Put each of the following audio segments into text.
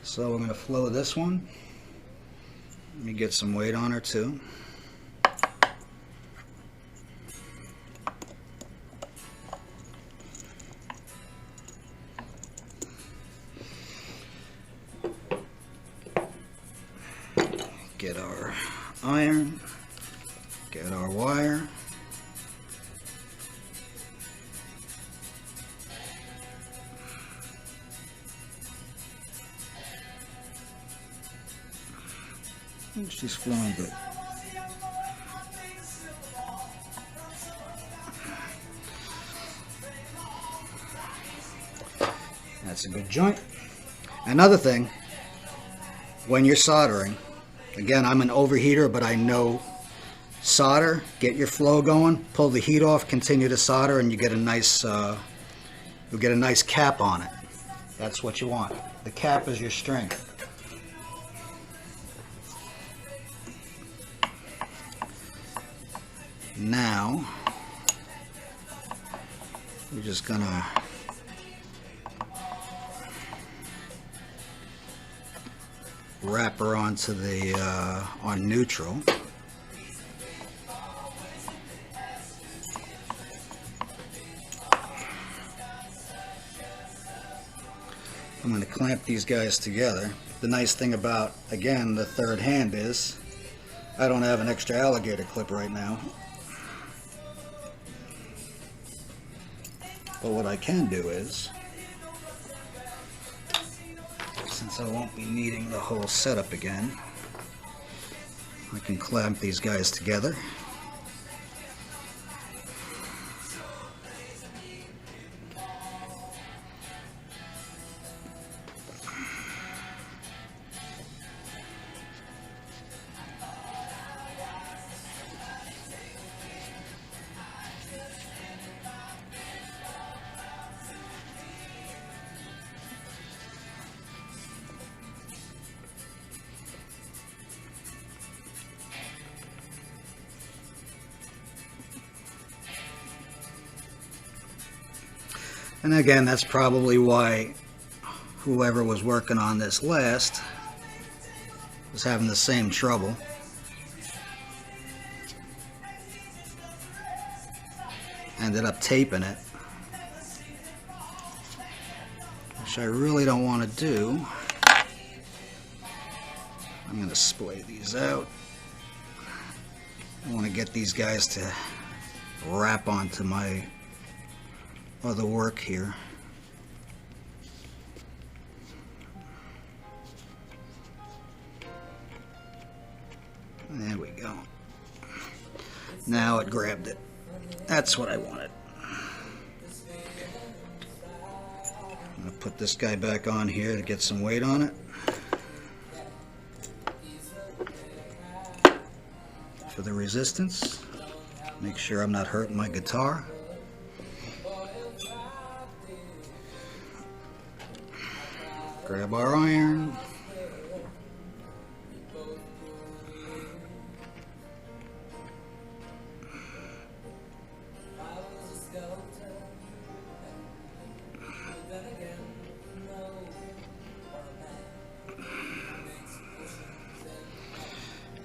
So we're going to flow this one. Let me get some weight on her too. Get our iron, get our wire. She's flowing good. That's a good joint. Another thing, when you're soldering, again, I'm an overheater, but I know solder. Get your flow going, pull the heat off, continue to solder, and you get a nice, you'll get a nice cap on it. That's what you want. The cap is your strength. Now, we're just gonna wrap her onto the on neutral. I'm going to clamp these guys together. The nice thing about, again, the third hand is I don't have an extra alligator clip right now. But what I can do is, since I won't be needing the whole setup again, I can clamp these guys together. And again, that's probably why whoever was working on this last was having the same trouble. Ended up taping it, which I really don't want to do. I'm going to splay these out. I want to get these guys to wrap onto my other work here. There we go. Now it grabbed it. That's what I wanted. I'm going to put this guy back on here to get some weight on it. For the resistance. Make sure I'm not hurting my guitar. Grab our iron.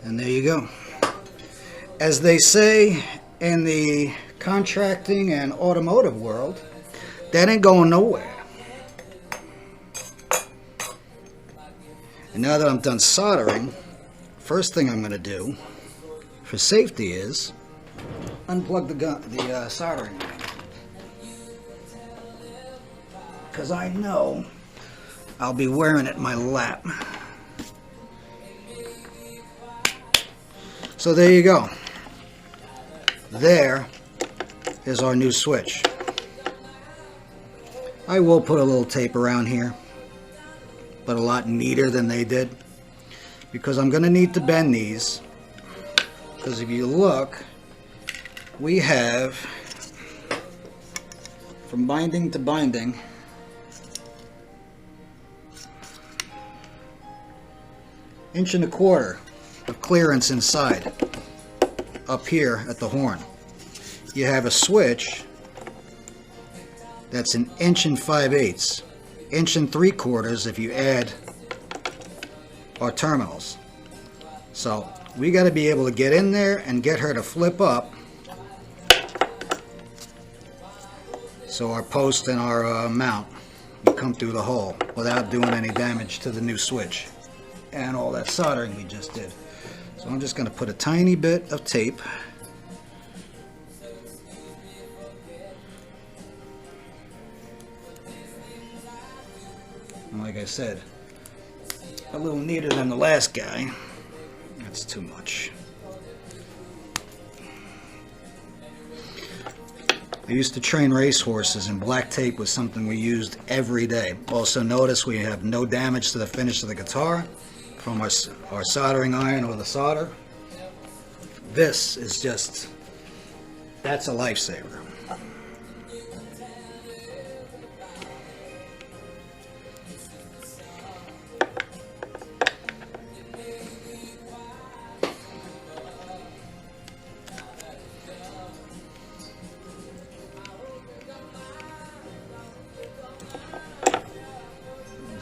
And there you go. As they say in the contracting and automotive world, that ain't going nowhere. And now that I'm done soldering, first thing I'm going to do for safety is unplug the soldering iron. Because I know I'll be wearing it in my lap. So there you go. There is our new switch. I will put a little tape around here, but a lot neater than they did, because I'm going to need to bend these, because if you look, we have, from binding to binding, inch and a quarter of clearance inside, up here at the horn. You have a switch that's an inch and 5/8, inch and 3/4 if you add our terminals. So we got to be able to get in there and get her to flip up so our post and our mount will come through the hole without doing any damage to the new switch and all that soldering we just did. So I'm just going to put a tiny bit of tape and, like I said, a little neater than the last guy. That's too much. I used to train racehorses, and black tape was something we used every day. Also notice we have no damage to the finish of the guitar from our soldering iron or the solder. This is just, that's a lifesaver.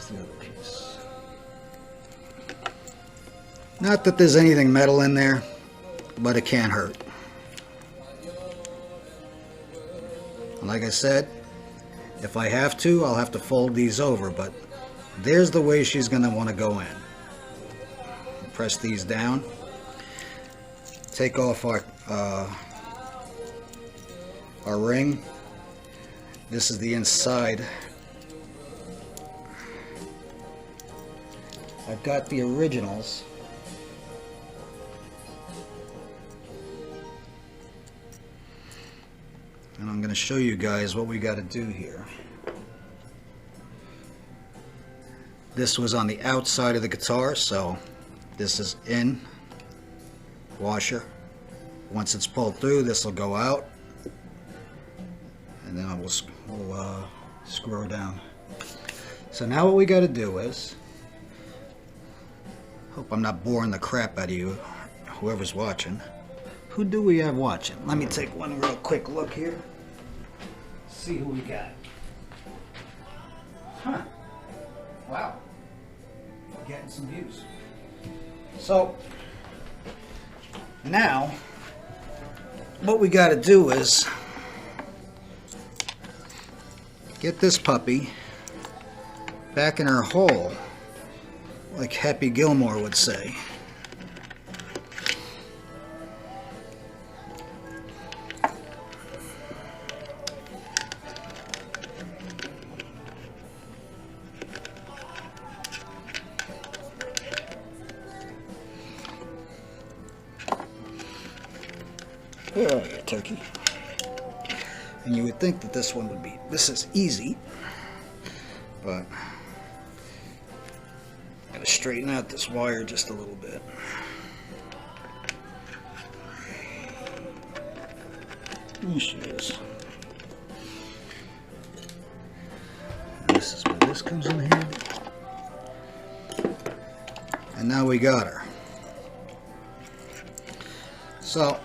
The other piece. Not that there's anything metal in there, but it can't hurt. Like I said, if I have to, I'll have to fold these over, but there's the way she's going to want to go in. Press these down. Take off our ring. This is the inside. I've got the originals. And I'm going to show you guys what we got to do here. This was on the outside of the guitar, so this is in washer. Once it's pulled through, this will go out, and then I will screw her down. So now what we got to do is, hope I'm not boring the crap out of you, whoever's watching. Who do we have watching? Let me take one real quick look here. See who we got. Huh. Wow. Getting some views. So, now, what we got to do is get this puppy back in her hole, like Happy Gilmore would say. Oh, yeah, turkey. And you would think that this one would be, this is easy, but gotta straighten out this wire just a little bit. There she is. And this is where this comes in handy. And now we got her. So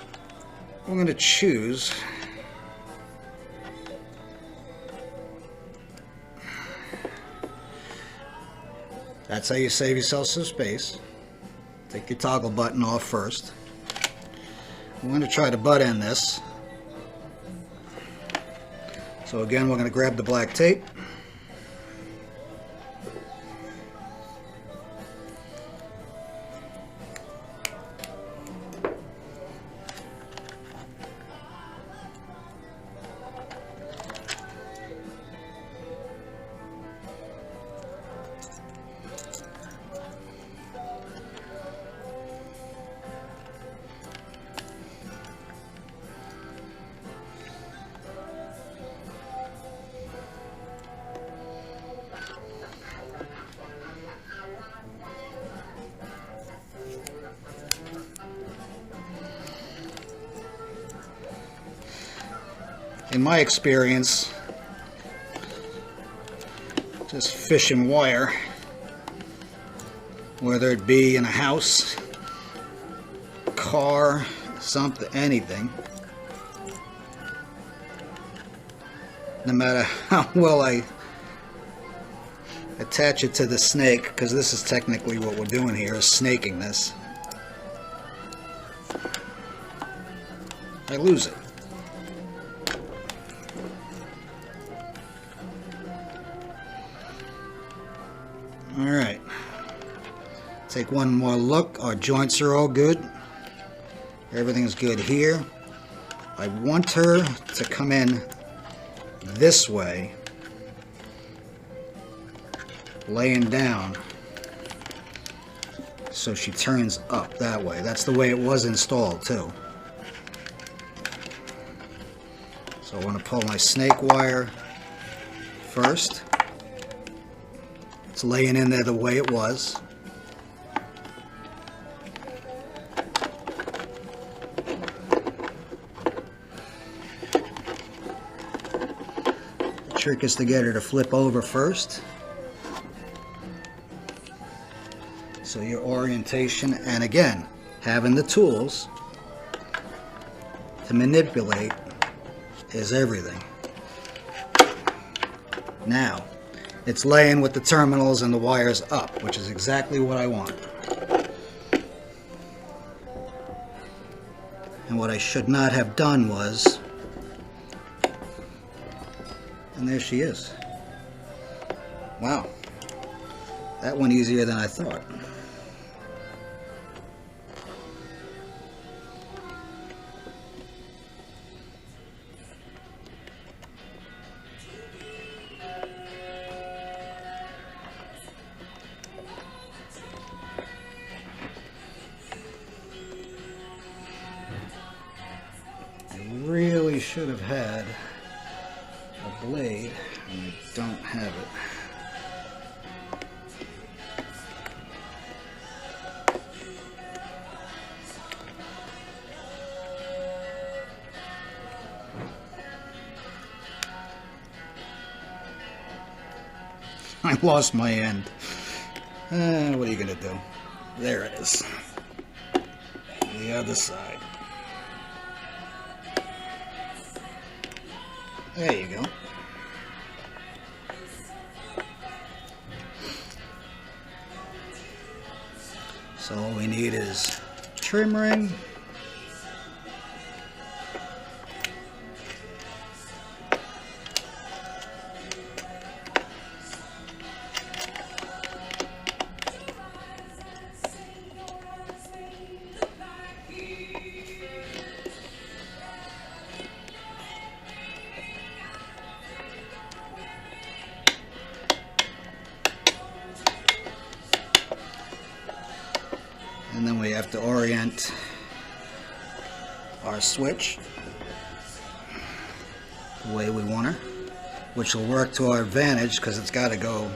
I'm going to choose that's how you save yourself some space. Take your toggle button off first. I'm going to try to butt end this. So again, we're going to grab the black tape. In my experience, just fishing wire, whether it be in a house, car, something, anything, no matter how well I attach it to the snake, because this is technically what we're doing here, is snaking this. I lose it. Alright. Take one more look. Our joints are all good. Everything's good here. I want her to come in this way, laying down, so she turns up that way. That's the way it was installed too. So I want to pull my snake wire first. It's laying in there the way it was. The trick is to get her to flip over first. So your orientation, and again, having the tools to manipulate is everything. Now, it's laying with the terminals and the wires up, which is exactly what I want. And what I should not have done was, and there she is. Wow, that went easier than I thought. Really should have had a blade, and I don't have it. I lost my end. What are you gonna do? There it is. The other side. There you go. So all we need is trim ring, and then we have to orient our switch the way we want her, which will work to our advantage because it's got to go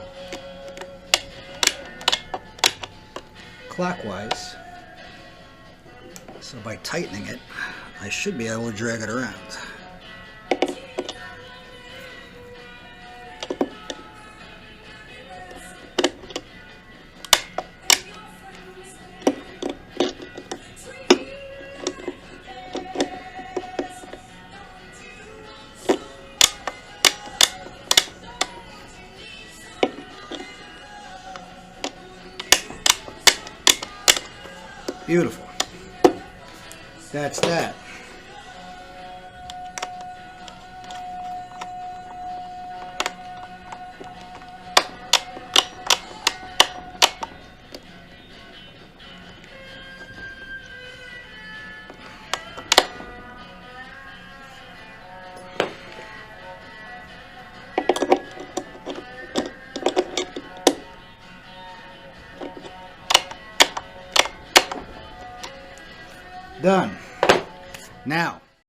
clockwise. So by tightening it, I should be able to drag it around. Beautiful. That's that. Done. Now,